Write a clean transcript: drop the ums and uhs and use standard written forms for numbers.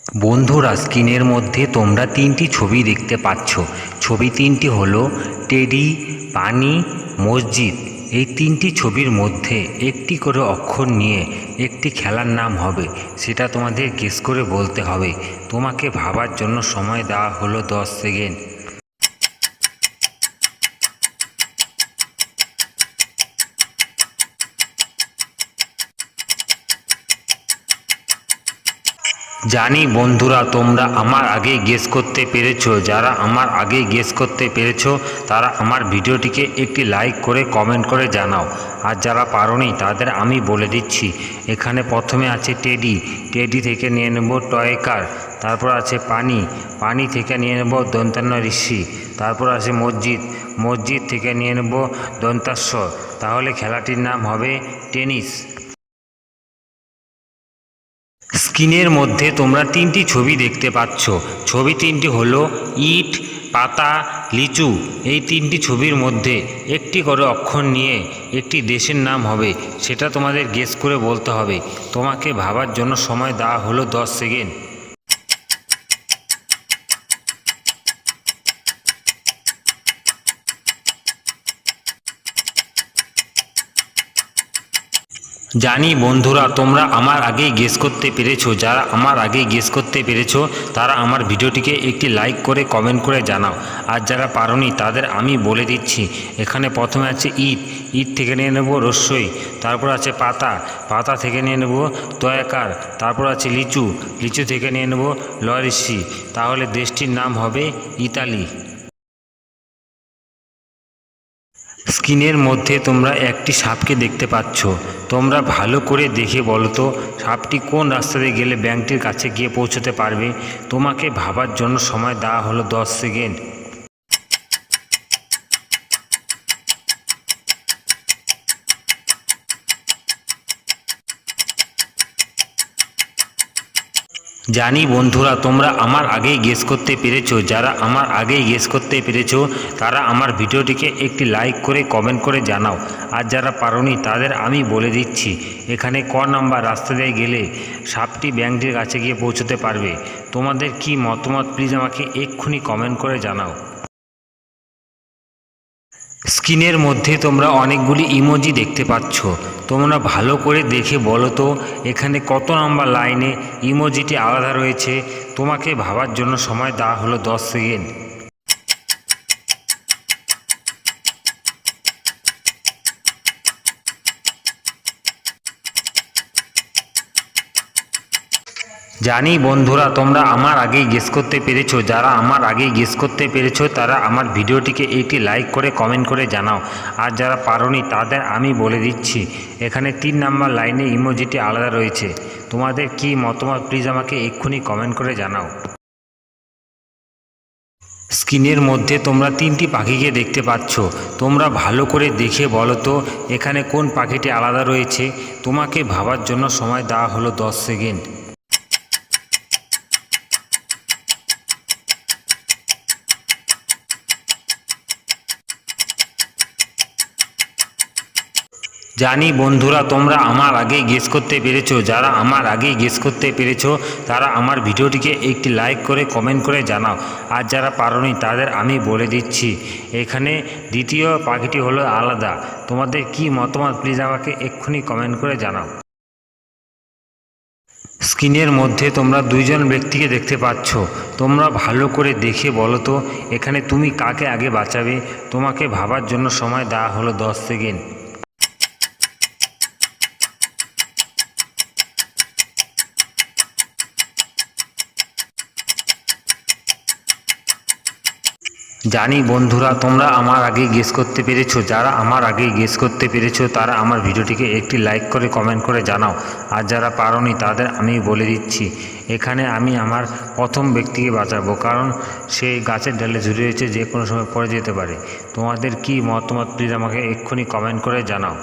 বন্ধুরা, স্ক্রিনের মধ্যে তোমরা তিনটি ছবি দেখতে পাচ্ছ। ছবি তিনটি হলো টেডি, পানি, মসজিদ। এই তিনটি ছবির মধ্যে একটি করে অক্ষর নিয়ে একটি খেলার নাম হবে, সেটা তোমাদের গেস করে বলতে হবে। তোমাকে ভাবার জন্য সময় দেওয়া হলো 10 সেকেন্ড। জানি বন্ধুরা, তোমরা আমার আগেই গেস করতে পেরেছো। যারা আমার আগেই গেস করতে পেরেছো তারা আমার ভিডিওটিকে একটি লাইক করে কমেন্ট করে জানাও। আর যারা পারোনি তাদের আমি বলে দিচ্ছি, এখানে প্রথমে আছে টেডি, টেডি থেকে নিয়ে নেব টয় কার। তারপর আছে পানি, পানি থেকে নিয়ে নেব দন্তান্ন ঋষি। তারপর আছে মসজিদ, মসজিদ থেকে নিয়ে নেব দন্তাস্ব। তাহলে খেলাটির নাম হবে টেনিস। স্ক্রিনের মধ্যে তোমরা তিনটি ছবি দেখতে পাচ্ছ। ছবি তিনটি হলো ইট, পাতা, লিচু। এই তিনটি ছবির মধ্যে একটি করে অক্ষর নিয়ে একটি দেশের নাম হবে, সেটা তোমাদের গেস করে বলতে হবে। তোমাকে ভাবার জন্য সময় দেওয়া হলো 10 সেকেন্ড। জানি বন্ধুরা, তোমরা আমার আগেই গেস করতে পেরেছো। যারা আমার আগেই গেস করতে পেরেছো তারা আমার ভিডিওটিকে একটি লাইক করে কমেন্ট করে জানাও। আর যারা পারোনি তাদের আমি বলে দিচ্ছি, এখানে প্রথমে আছে ইট, ইট থেকে নিয়ে নেব রস্যই। তারপর আছে পাতা, পাতা থেকে নিয়ে নেব তয়াকার। তারপর আছে লিচু, লিচু থেকে নিয়ে নেব লরিসি। তাহলে দেশটির নাম হবে ইতালি। স্ক্রিনের মধ্যে তোমরা একটি সাপকে দেখতে পাচ্ছ। তোমরা ভালো করে দেখে বলো তো, সাপটি কোন রাস্তা দিয়ে গেলে ব্যাংকটির কাছে গিয়ে পৌঁছতে পারবে। তোমাকে ভাবার জন্য সময় দেওয়া হলো 10 সেকেন্ড। জানি বন্ধুরা, তোমরা আমার আগেই গেস করতে পেরেছো। যারা আমার আগেই গেস করতে পেরেছো তারা আমার ভিডিওটিকে একটি লাইক করে কমেন্ট করে জানাও। আর যারা পারোনি তাদের আমি বলে দিচ্ছি, এখানে ক নাম্বার রাস্তা দিয়ে গেলে সাপটি ব্যাংকটির কাছে গিয়ে পৌঁছতে পারবে। তোমাদের কি মতামত প্লিজ আমাকে এক্ষুনি কমেন্ট করে জানাও। স্ক্রিনের মধ্যে তোমরা অনেকগুলি ইমোজি দেখতে পাচ্ছ। তোমরা ভালো করে দেখে বলো তো, এখানে কত নাম্বার লাইনে ইমোজিটি আলাদা রয়েছে। তোমাকে ভাবার জন্য সময় দেওয়া হলো 10 সেকেন্ড। জানি বন্ধুরা, তোমরা আমার আগেই গেস করতে পেরেছো। যারা আমার আগেই গেস করতে পেরেছো তারা আমার ভিডিওটিকে একটি লাইক করে কমেন্ট করে জানাও। আর যারা পারোনি তাদের আমি বলে দিচ্ছি, এখানে 3 নাম্বার লাইনে ইমোজিটি আলাদা রয়েছে। তোমাদের কি মতামত প্লিজ আমাকে এক্ষুনি কমেন্ট করে জানাও। স্ক্রিনের মধ্যে তোমরা তিনটি পাখিকে দেখতে পাচ্ছ। তোমরা ভালো করে দেখে বলো তো, এখানে কোন পাখিটি আলাদা রয়েছে। তোমাকে ভাবার জন্য সময় দেওয়া হলো 10 সেকেন্ড। জানি বন্ধুরা, তোমরা আমার আগেই গেস করতে পেরেছো। যারা আমার আগেই গেস করতে পেরেছো তারা আমার ভিডিওটিকে একটি লাইক করে কমেন্ট করে জানাও। আর যারা পারোনি তাদের আমি বলে দিচ্ছি, এখানে দ্বিতীয় পাখিটি হলো আলাদা। তোমাদের কি মতামত প্লিজ আমাকে এক্ষুনি কমেন্ট করে জানাও। স্ক্রিনের মধ্যে তোমরা 2 জন ব্যক্তিকে দেখতে পাচ্ছ। তোমরা ভালো করে দেখে বলো তো, এখানে তুমি কাকে আগে বাঁচাবে। তোমাকে ভাবার জন্য সময় দেওয়া হলো 10 সেকেন্ড। জানি বন্ধুরা, তোমরা আমার আগেই গেস করতে পেরেছো। যারা আমার আগেই গেস করতে পেরেছো তারা আমার ভিডিওটিকে একটি লাইক করে কমেন্ট করে জানাও। আর যারা পারোনি তাদের আমি বলে দিচ্ছি, এখানে আমি আমার প্রথম ব্যক্তিকে বাঁচাবো, কারণ সে গাছের ডালে ঝুলে রয়েছে, যে কোনো সময় পড়ে যেতে পারে। তোমাদের কি মতামত প্লিজ আমাকে এক্ষুনি কমেন্ট করে জানাও।